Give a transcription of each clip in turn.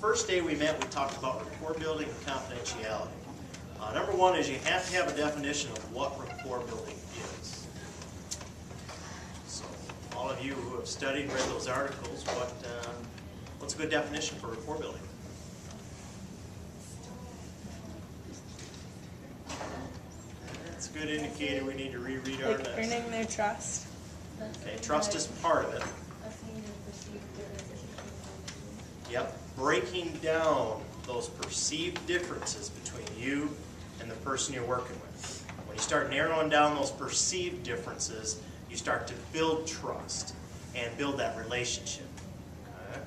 first day we met, we talked about rapport building and confidentiality. Number one is you have to have a definition of what rapport building is. So, all of you who have studied and read those articles, what's a good definition for rapport building? That's a good indicator we need to reread our Like list. earning their trust. Okay, trust is part of it. Yep, breaking down those perceived differences between you and the person you're working with. When you start narrowing down those perceived differences, you start to build trust and build that relationship. Okay?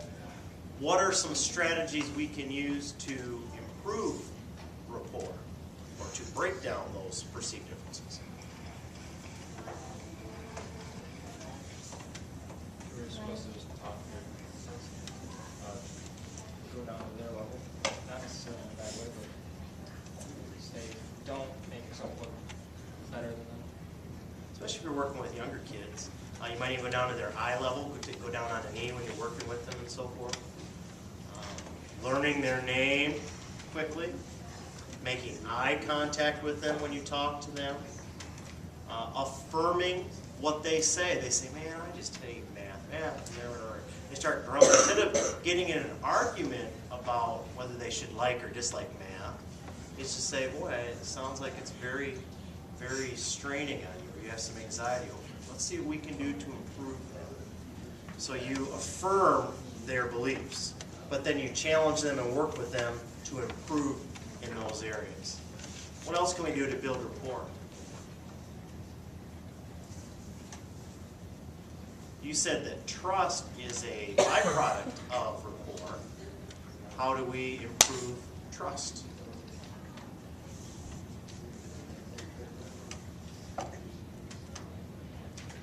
What are some strategies we can use to improve rapport or to break down those perceived differences? We're supposed to just talk here. Go down to their level, not necessarily in a bad way, but say, don't make yourself look better than them. Especially if you're working with younger kids. You might even go down to their eye level, go down on a knee when you're working with them and so forth. Learning their name quickly, making eye contact with them when you talk to them, affirming what they say. They say, man, I just hate math. They start growing. Instead of getting in an argument about whether they should like or dislike math, it's just say, boy, it sounds like it's very, very straining on you, or you have some anxiety over it. Let's see what we can do to improve that. So you affirm their beliefs, but then you challenge them and work with them to improve in those areas. What else can we do to build rapport? You said that trust is a byproduct of rapport. How do we improve trust?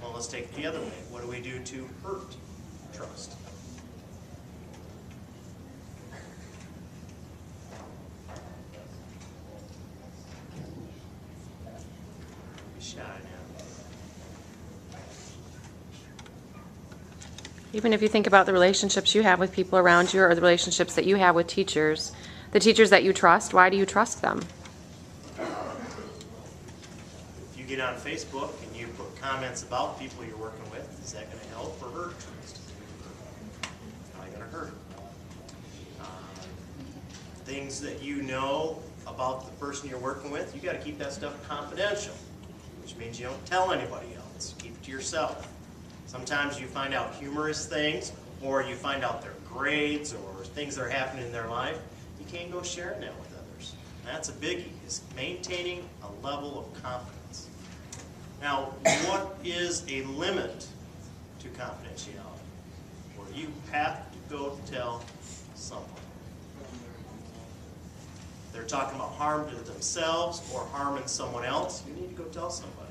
Well, let's take it the other way. What do we do to hurt trust? Be shy now. Even if you think about the relationships you have with people around you or the relationships that you have with teachers, the teachers that you trust, why do you trust them? If you get on Facebook and you put comments about people you're working with, is that going to help or hurt trust? It's probably going to hurt. Things that you know about the person you're working with, you got to keep that stuff confidential, which means you don't tell anybody else. Keep it to yourself. Sometimes you find out humorous things, or you find out their grades or things that are happening in their life. You can't go sharing that with others. That's a biggie, is maintaining a level of confidence. Now, what is a limit to confidentiality? Where you have to go tell someone. They're talking about harm to themselves or harming someone else, you need to go tell somebody.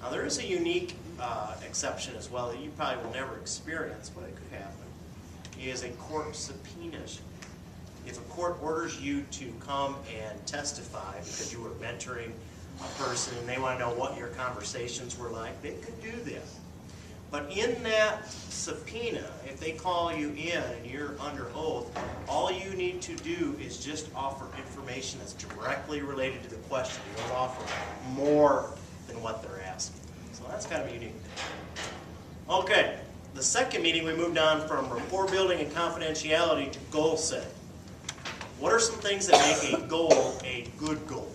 Now, there is a unique exception as well that you probably will never experience, but it could happen, is a court subpoena. If a court orders you to come and testify because you were mentoring a person and they want to know what your conversations were like, they could do this. But in that subpoena, if they call you in and you're under oath, all you need to do is just offer information that's directly related to the question. You don't offer more than what they're asking. So that's kind of a unique thing. Okay, the second meeting we moved on from rapport building and confidentiality to goal setting. What are some things that make a goal a good goal?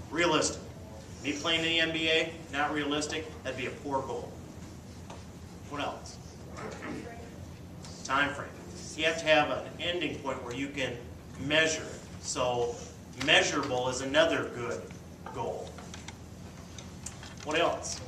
Realistic. Me playing in the NBA, not realistic, that'd be a poor goal. What else? Time frame. You have to have an ending point where you can measure it. So measurable is another good goal. What else?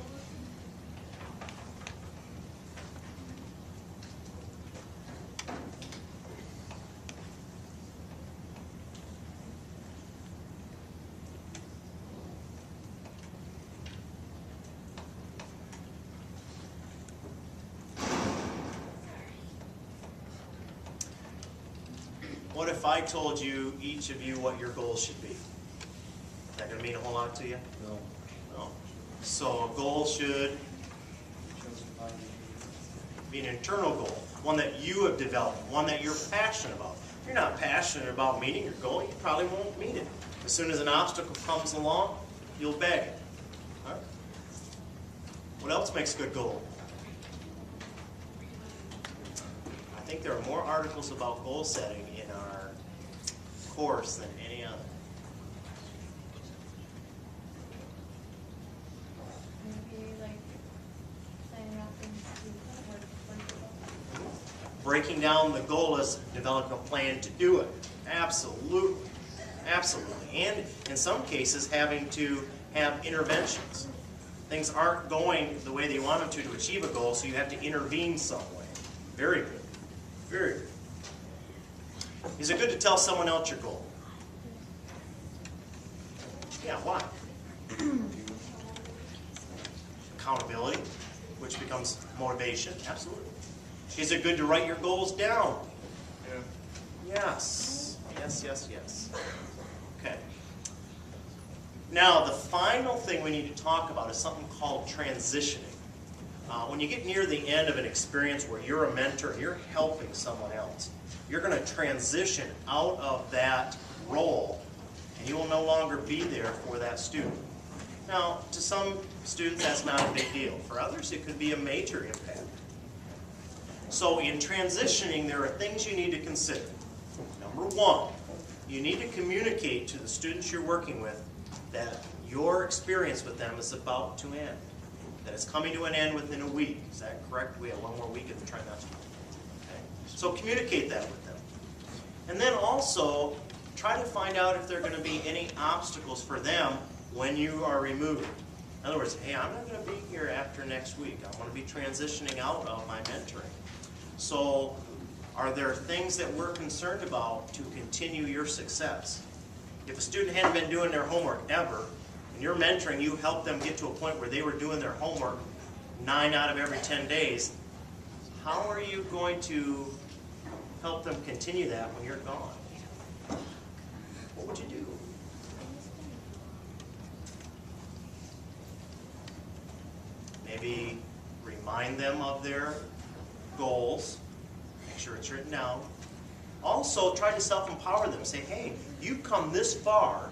What if I told you, each of you, what your goals should be? Is that going to mean a whole lot to you? No. No. So a goal should be an internal goal. one that you have developed, one that you're passionate about. If you're not passionate about meeting your goal, you probably won't meet it. As soon as an obstacle comes along, you'll bag it. All right? What else makes a good goal? I think there are more articles about goal setting in our course than any other. Maybe like planning out things to work. Breaking down the goal is developing a plan to do it. Absolutely. Absolutely. And in some cases, having to have interventions. Things aren't going the way they want them to achieve a goal, so you have to intervene some way. Very good. Very good. Is it good to tell someone else your goal? Yeah, why? Accountability, which becomes motivation. Absolutely. Is it good to write your goals down? Yeah. Yes. Yes, yes, yes. Okay. Now, the final thing we need to talk about is something called transitioning. When you get near the end of an experience where you're a mentor and you're helping someone else, you're going to transition out of that role and you will no longer be there for that student. Now, to some students that's not a big deal. For others, it could be a major impact. So in transitioning, there are things you need to consider. Number one, you need to communicate to the students you're working with that your experience with them is about to end. That it's coming to an end within a week. Is that correct? We have one more week of the trimester. Okay. So communicate that with them. And then also try to find out if there are going to be any obstacles for them when you are removed. In other words, hey, I'm not going to be here after next week. I'm going to be transitioning out of my mentoring. So are there things that we're concerned about to continue your success? If a student hadn't been doing their homework ever, and you're mentoring, you help them get to a point where they were doing their homework 9 out of every 10 days, how are you going to help them continue that when you're gone? What would you do? Maybe remind them of their goals. Make sure it's written down. Also, try to self-empower them. Say, hey, you've come this far.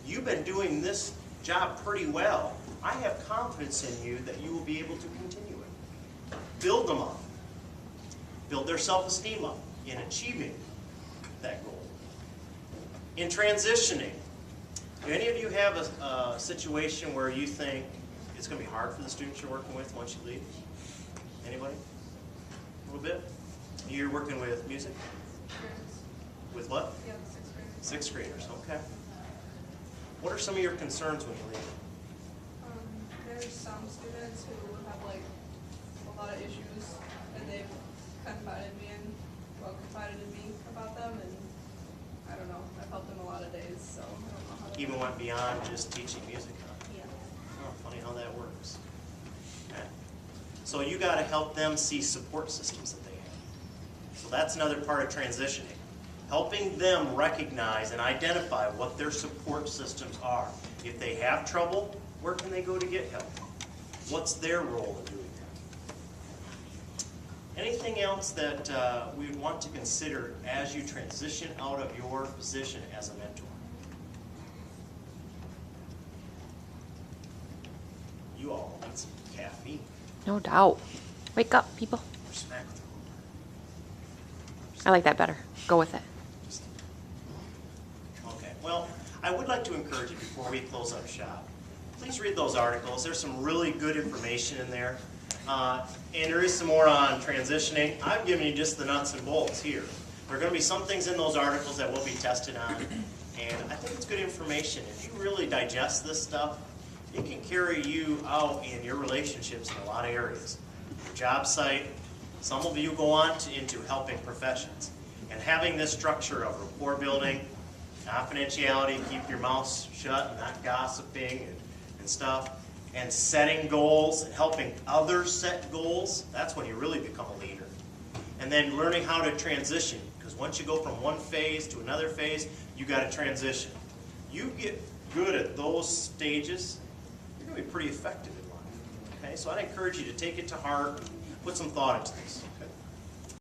You've been doing this job pretty well. I have confidence in you that you will be able to continue it. Build them up. Build their self-esteem up in achieving that goal. In transitioning, do any of you have a situation where you think it's going to be hard for the students you're working with once you leave? Anybody? A little bit? You're working with music? With what? Yeah, 6th grade. 6th graders, okay. What are some of your concerns when you leave? There's some students who have like a lot of issues, and they've confided in me about them, and I don't know. I've helped them a lot of days, so I don't know how. Even went beyond just teaching music, huh? Yeah. Oh, funny how that works. Okay. So you got to help them see support systems that they have. So that's another part of transitioning. Helping them recognize and identify what their support systems are. If they have trouble, where can they go to get help? What's their role in doing that? Anything else that we would want to consider as you transition out of your position as a mentor? You all need some caffeine. No doubt. Wake up, people. Respect. I like that better. Go with it. Okay, well, I would like to encourage you before we close up shop. Please read those articles. There's some really good information in there. And there is some more on transitioning. I've given you just the nuts and bolts here. There are going to be some things in those articles that will be tested on. And I think it's good information. If you really digest this stuff, it can carry you out in your relationships in a lot of areas. Your job site, some of you go on into helping professions. And having this structure of rapport building, confidentiality, keep your mouth shut, not gossiping and stuff, and setting goals and helping others set goals, that's when you really become a leader. And then learning how to transition, because once you go from one phase to another phase, you got to transition. You get good at those stages, you're going to be pretty effective in life. Okay, so I'd encourage you to take it to heart, put some thought into this.